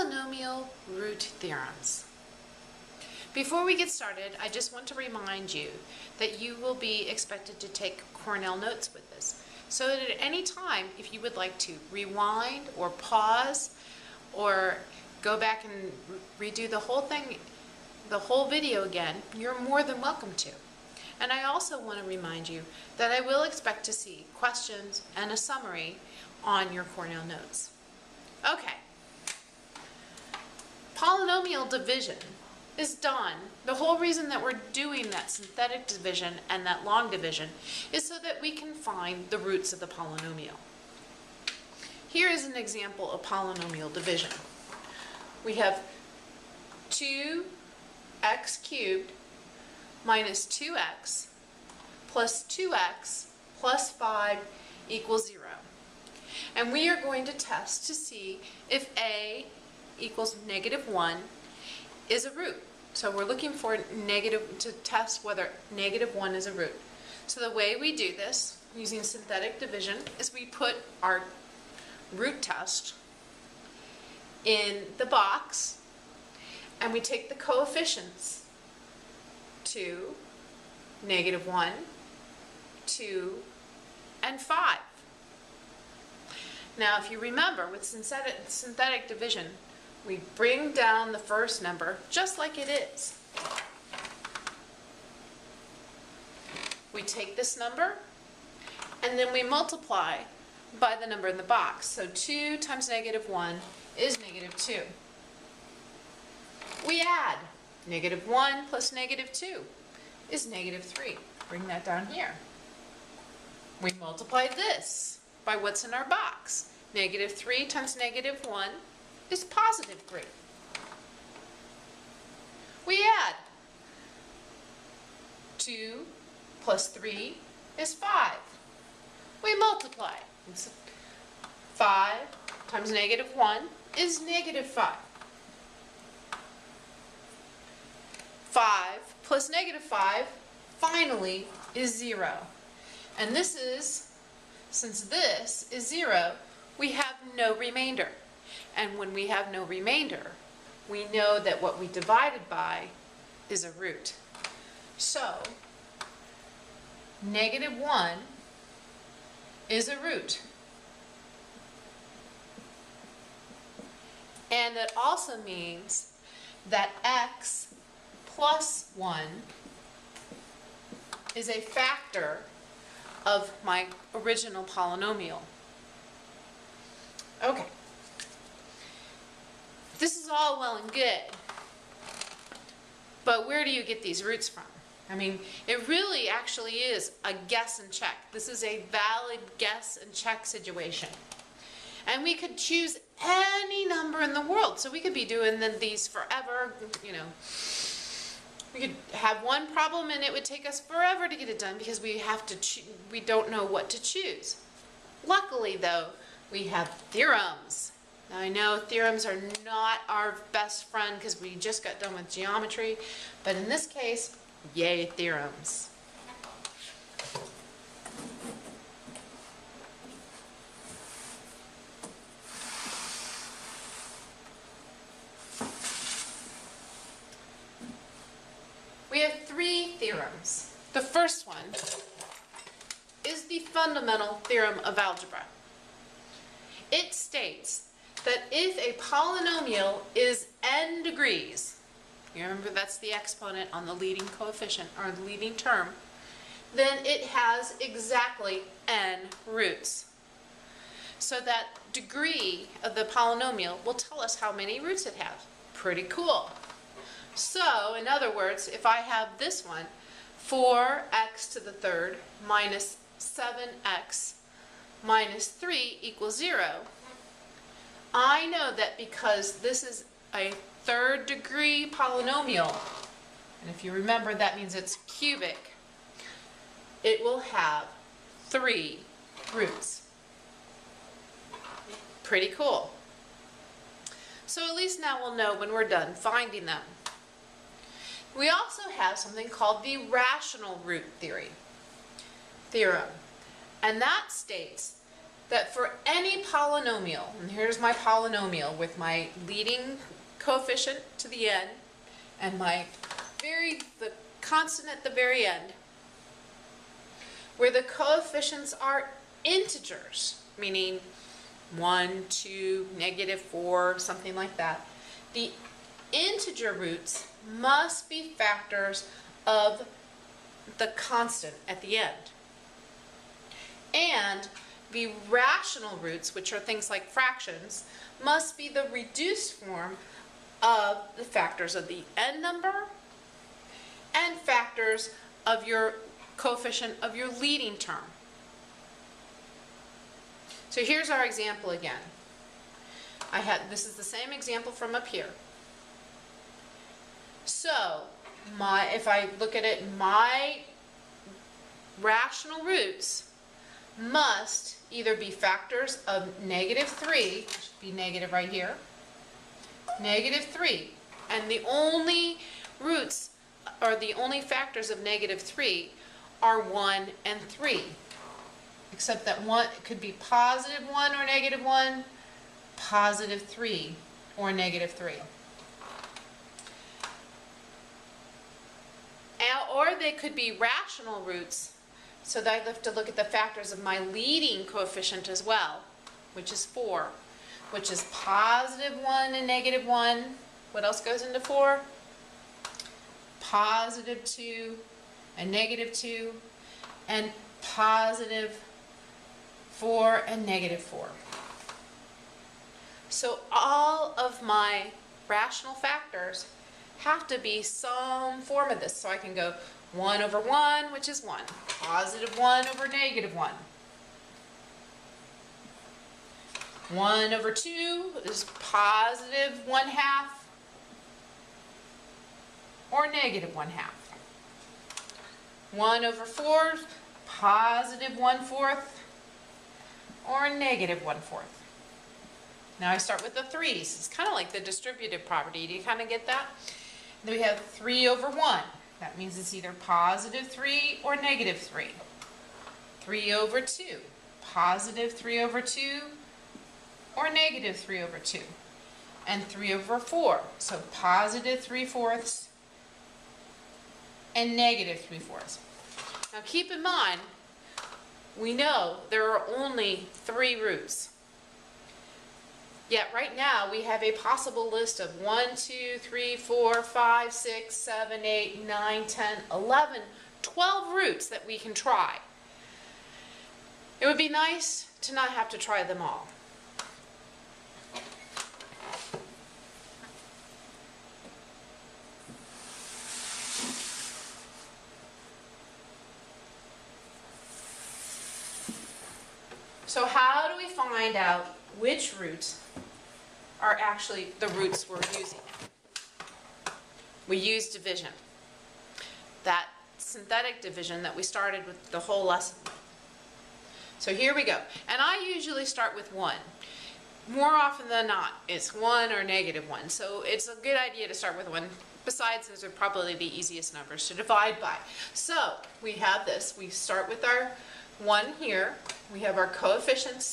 Polynomial root theorems. Before we get started, I just want to remind you that you will be expected to take Cornell notes with this. So that at any time, if you would like to rewind or pause or go back and redo the whole thing, the whole video again, you're more than welcome to. And I also want to remind you that I will expect to see questions and a summary on your Cornell notes. Okay. Polynomial division is done. The whole reason that we're doing that synthetic division and that long division is so that we can find the roots of the polynomial. Here is an example of polynomial division. We have 2x cubed minus 2x plus 2x plus 5 equals 0. And we are going to test to see if a equals -1 is a root. So we're looking for to test whether -1 is a root. So the way we do this using synthetic division is we put our root test in the box and we take the coefficients 2, -1, 2, and 5. Now if you remember with synthetic division, we bring down the first number just like it is. We take this number and then we multiply by the number in the box. So 2 times -1 is -2. We add -1 plus -2 is -3. Bring that down here. We multiply this by what's in our box. -3 times -1 is +3. We add 2 plus 3 is 5. We multiply. 5 times -1 is -5. 5 plus -5 finally is 0. And this is, since this is 0, we have no remainder. And when we have no remainder, we know that what we divided by is a root. So, -1 is a root. And that also means that x plus 1 is a factor of my original polynomial. Okay. This is all well and good, but where do you get these roots from? I mean, it really actually is a guess and check. This is a valid guess and check situation. And we could choose any number in the world, so we could be doing these forever, you know. We could have one problem and it would take us forever to get it done because we don't know what to choose. Luckily though, we have theorems. Now I know theorems are not our best friend because we just got done with geometry, but in this case, yay theorems. We have 3 theorems. The first one is the fundamental theorem of algebra. It states that if a polynomial is n degrees, you remember that's the exponent on the leading coefficient or the leading term, then it has exactly n roots. So that degree of the polynomial will tell us how many roots it has. Pretty cool. So, in other words, if I have this one, 4x to the third minus 7x minus 3 equals 0, I know that because this is a third degree polynomial, and if you remember that means it's cubic, it will have 3 roots. Pretty cool. So at least now we'll know when we're done finding them. We also have something called the rational root theorem, and that states that for any polynomial, and here's my polynomial with my leading coefficient to the end and the constant at the very end, where the coefficients are integers, meaning 1, 2, -4, something like that, the integer roots must be factors of the constant at the end. And the rational roots, which are things like fractions, must be the reduced form of the factors of the end number and factors of your coefficient of your leading term. So here's our example again. This is the same example from up here. So if I look at it, my rational roots must either be factors of -3, which should be negative right here, -3, and the only roots, or the only factors of -3 are 1 and 3, except that it could be +1 or -1, +3 or -3. Or they could be rational roots, so that I have to look at the factors of my leading coefficient as well, which is 4, which is +1 and -1. What else goes into 4? +2 and -2, and +4 and -4. So all of my rational factors have to be some form of this. So I can go 1 over 1, which is 1. +1 over -1. 1 over 2 is +1/2 or -1/2. 1 over 4 is +1/4 or -1/4. Now I start with the 3's. It's kind of like the distributive property. Do you kind of get that? Then we have 3 over 1. That means it's either +3 or -3. 3 over 2. +3 over 2 or -3 over 2. And 3 over 4. So +3/4 and -3/4. Now keep in mind, we know there are only 3 roots. Yet right now we have a possible list of 1, 2, 3, 4, 5, 6, 7, 8, 9, 10, 11, 12 roots that we can try. It would be nice to not have to try them all. So how do we find out which roots are actually the roots we're using? We use division. That synthetic division that we started with the whole lesson. So here we go. And I usually start with 1. More often than not, it's 1 or -1. So it's a good idea to start with 1. Besides, those are probably the easiest numbers to divide by. So we have this. We start with our 1 here. We have our coefficients